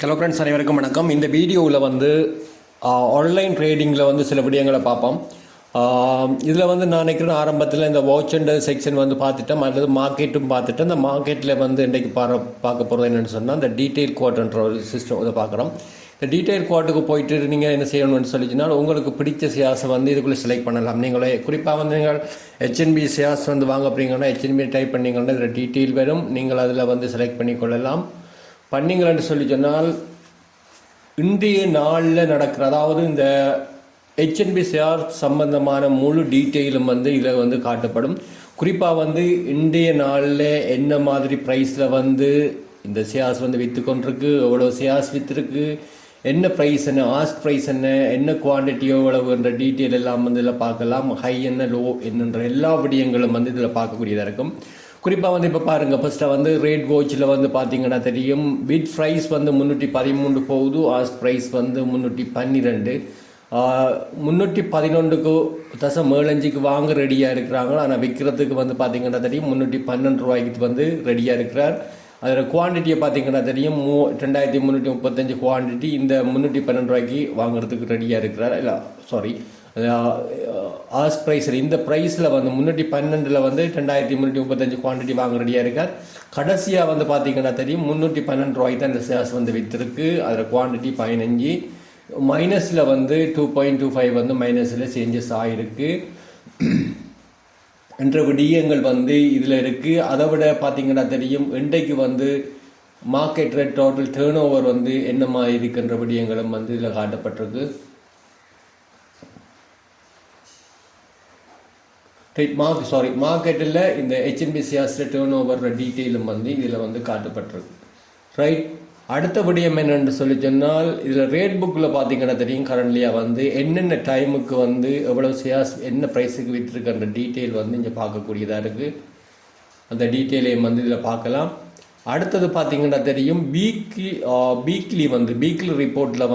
Hello friends, அனைவருக்கும் வணக்கம். இந்த வீடியோவில் ஆன்லைன் ட்ரேடிங்கில் சில விடயங்களை பார்ப்போம். இதில் நான் நினைக்கிறேன் ஆரம்பத்தில் இந்த வாட்ச் அண்ட் செக்ஷன் பார்த்துட்டேன், அல்லது மார்க்கெட்டும் பார்த்துட்டேன். இந்த மார்க்கெட்டில் இன்றைக்கு பார்க்க போகிறது என்னென்னு சொன்னால் இந்த டீட்டெயில் குவார்ட்ன்ற ஒரு சிஸ்டம் இதை பார்க்குறோம். இந்த டீட்டெயில் குவார்ட்டுக்கு போயிட்டு நீங்கள் என்ன செய்யணும்னு சொல்லிச்சுன்னா உங்களுக்கு பிடிச்ச ஷேர்ஸை இதுக்குள்ளே செலக்ட் பண்ணலாம். நீங்களே குறிப்பாக நீங்கள் ஹெச்என்பி ஷேர்ஸ் வாங்க போகிறீங்கன்னா ஹெச்என்பி டைப் பண்ணிங்கன்னா இதில் டீட்டெயில் வரும். நீங்கள் அதில் செலக்ட் பண்ணிக்கொள்ளலாம். பண்ணிங்கள்னு சொல்லி சொன்னால் இன்றைய நாளில் நடக்கிற, அதாவது இந்த ஹெச்என்பி ஷேர் சம்பந்தமான முழு டீட்டெயிலும் இதில் காட்டப்படும். குறிப்பாக இன்றைய நாளில் என்ன மாதிரி ப்ரைஸில் இந்த ஷேர்ஸ் விற்று கொண்டிருக்கு, எவ்வளோ ஷேர்ஸ் விற்றுருக்கு, என்ன ப்ரைஸ் என்ன, ஆஸ்க் ப்ரைஸ் என்ன குவான்டிட்டி எவ்வளவுன்ற டீட்டெயில் எல்லாம் இதில் பார்க்கலாம். ஹை என்ன லோ என்னன்ற எல்லா விடயங்களும் இதில் பார்க்கக்கூடியதாக இருக்கும். குறிப்பாக இப்போ பாருங்கள், ஃபஸ்ட்டாக ரேட் வாட்சில் பார்த்தீங்கன்னா தெரியும், பிட் ப்ரைஸ் 313 போகுது, ஆஸ்க் ப்ரைஸ் 312. 311.75 வாங்க ரெடியாக இருக்கிறாங்க. ஆனால் விற்கிறதுக்கு பார்த்தீங்கன்னா தெரியும் 312 ரூபாய்க்கு ரெடியாக இருக்கிறார். அதில் குவான்டிட்டியை பார்த்தீங்கன்னா தெரியும் 2335 குவான்டிட்டி இந்த 312 ரூபாய்க்கு வாங்குறதுக்கு ரெடியாக இருக்கிறார். இல்லை சாரி, ஆஸ்க் ப்ரைஸில் இந்த ப்ரைஸில் 312 2335 குவான்டிட்டி வாங்க ரெடியாக இருக்கார். கடைசியாக பார்த்தீங்கன்னா தெரியும் 312 ரூபாய்க்கு தான் இந்த ஷேர்ஸ் விற்றுருக்கு. அதில் குவான்டிட்டி 15, மைனஸில் 2.25 மைனஸில் சேஞ்சஸ் ஆகிருக்கு என்ற விடயங்கள் இதில் இருக்குது. அதை விட பார்த்தீங்கன்னா தெரியும் இன்றைக்கு market rate total turn over என்ன மாதிரி இருக்குன்ற விடயங்களும் இதில் காட்டப்பட்டிருக்கு. மார்க்கெட்டில் இந்த ஹெச்என்பி ஷேர்ஸ் டேர்ன் ஓவர் டீட்டெயிலும் இதில் காட்டப்பட்டிருக்கு. ரைட், அடுத்த விடயம் என்னென்னு சொல்லி சொன்னால் இதில் ரேட் புக்கில் பார்த்தீங்கன்னா தெரியும் கரண்ட்லியாக என்னென்ன டைமுக்கு எவ்வளோ ஷேர்ஸ் என்ன ப்ரைஸுக்கு விற்றுருக்குன்ற டீட்டெயில் இங்கே பார்க்கக்கூடியதாக இருக்குது. அந்த டீட்டெயிலையும் இதில் பார்க்கலாம். அடுத்தது பார்த்தீங்கன்னா தெரியும் வீக்லி ரிப்போர்ட்டில்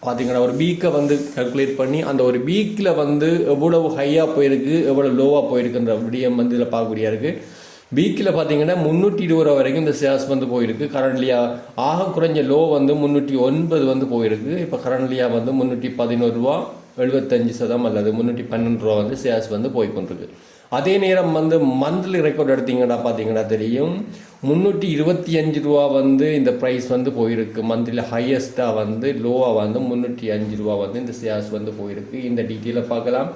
பார்த்தீங்கன்னா ஒரு வீக்கை கல்குலேட் பண்ணி அந்த ஒரு வீக்கில் எவ்வளவு ஹையாக போயிருக்கு எவ்வளோ லோவாக போயிருக்குன்ற விடயம் இதில் பார்க்கக்கூடியா இருக்குது. வீக்கில் பார்த்தீங்கன்னா 320 ரூபா வரைக்கும் இந்த ஷேர்ஸ் போயிருக்கு. கரண்ட்லியாக ஆக குறைஞ்ச லோ 309 போயிருக்கு. இப்போ கரண்ட்லியாக 311 ரூபா 75% அல்லது 312 ரூபா ஷேர்ஸ் போய்கொண்டிருக்கு. அதே நேரம் மந்த்லி ரெக்கார்ட் எடுத்தீங்கன்னா பார்த்தீங்கன்னா தெரியும் 325 ரூபா இந்த ப்ரைஸ் போயிருக்கு. மந்த்லி ஹையஸ்ட்டாக லோவாக 305 ரூபா இந்த ஷேர்ஸ் போயிருக்கு. இந்த டீட்டெயிலை பார்க்கலாம்.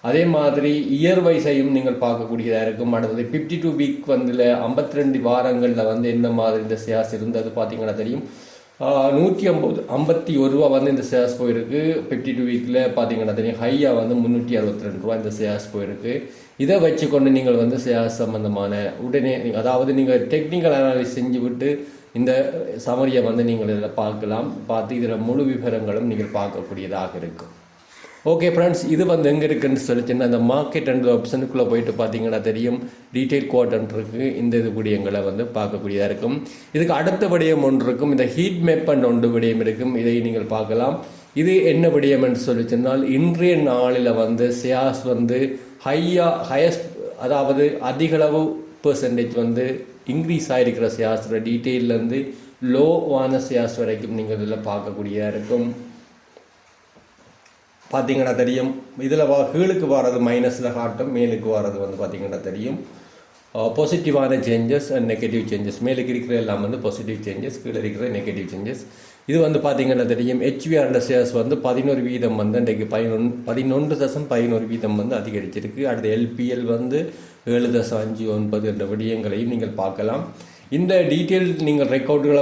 அதே மாதிரி இயர் வைஸையும் நீங்கள் பார்க்கக்கூடியதாக இருக்கும். அடுத்தது 52 வீக் 52 வாரங்களில் என்ன மாதிரி இந்த ஷேர்ஸ் இருந்தது பார்த்தீங்கன்னா தெரியும் 151 ரூபா இந்த ஷேர்ஸ் போயிருக்கு. 52 வீக்கில் பார்த்தீங்கன்னா தெரியும் ஹையாக 362 ரூபா இந்த ஷேர்ஸ் போயிருக்கு. இதை வச்சுக்கொண்டு நீங்கள் ஷேர்ஸ் சம்பந்தமான உடனே அதாவது நீங்கள் டெக்னிக்கல் அனாலிசிஸ் செஞ்சு விட்டு இந்த சமரியை நீங்கள் இதில் பார்த்து இதில் முழு விவரங்களும் நீங்கள் பார்க்கக்கூடியதாக இருக்கும். ஓகே ஃப்ரெண்ட்ஸ், இது எங்கே இருக்குன்னு சொல்லிச்சுன்னா அந்த மார்க்கெட் அண்ட் ஆப்ஷனுக்குள்ளே போயிட்டு பார்த்தீங்கன்னா தெரியும் டீட்டெயில் குவார்ட்டருக்கு இந்த இது விடயங்களை பார்க்கக்கூடியதாக இருக்கும். இதுக்கு அடுத்த விடயம் ஒன்று இருக்கும், இந்த ஹீட் மேப் அண்ட் ஒன்று விடயம் இருக்கும். இதை நீங்கள் பார்க்கலாம். இது என்ன விடயம் என்று சொல்லிச்சுன்னால் இன்றைய நாளில் ஷேர்ஸ் ஹையஸ்ட் அதாவது அதிகளவு பெர்சன்டேஜ் இன்க்ரீஸ் ஆகிருக்கிற ஷேர்ஸோட டீட்டெயிலேருந்து லோவான ஷேர்ஸ் வரைக்கும் நீங்கள் இதில் பார்க்கக்கூடியதாக இருக்கும். பார்த்தீங்கன்னா தெரியும் இதில் கீழுக்கு வர்றது மைனஸில் காட்டும், மேலுக்கு வர்றது பார்த்தீங்கன்னா தெரியும் பாசிட்டிவான சேஞ்சஸ் அண்ட் நெகட்டிவ் சேஞ்சஸ். மேலுக்கு இருக்கிற எல்லாம் பாசிட்டிவ் சேஞ்சஸ், கீழே இருக்கிற நெகட்டிவ் சேஞ்சஸ். இது பார்த்தீங்கன்னா தெரியும் ஹெச்விஆர் ஷேர்ஸ் 11% இன்றைக்கு 11.11% அதிகரிச்சிருக்கு. அடுத்து எல்பிஎல் 7.59 என்ற விடயங்களையும் நீங்கள் பார்க்கலாம். இந்த டீட்டெயில் நீங்கள் ரெக்கார்டுகளை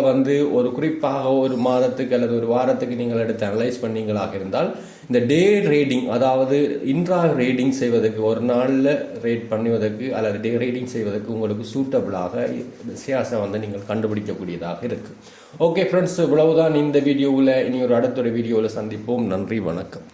ஒரு குறிப்பாக ஒரு மாதத்துக்கு அல்லது ஒரு வாரத்துக்கு நீங்கள் எடுத்து அனலைஸ் பண்ணீங்களாக இருந்தால் இந்த டே ரேடிங், அதாவது இன்ட்ரா ரேடிங் செய்வதற்கு ஒரு நாளில் ரேட் பண்ணுவதற்கு அல்லது டே ரேடிங் செய்வதற்கு உங்களுக்கு சூட்டபிளாக ஷேர்ஸை நீங்கள் கண்டுபிடிக்கக்கூடியதாக இருக்குது. ஓகே ஃப்ரெண்ட்ஸ், இவ்வளவுதான் இந்த வீடியோவில். இனி ஒரு அடுத்த வீடியோவில் சந்திப்போம். நன்றி, வணக்கம்.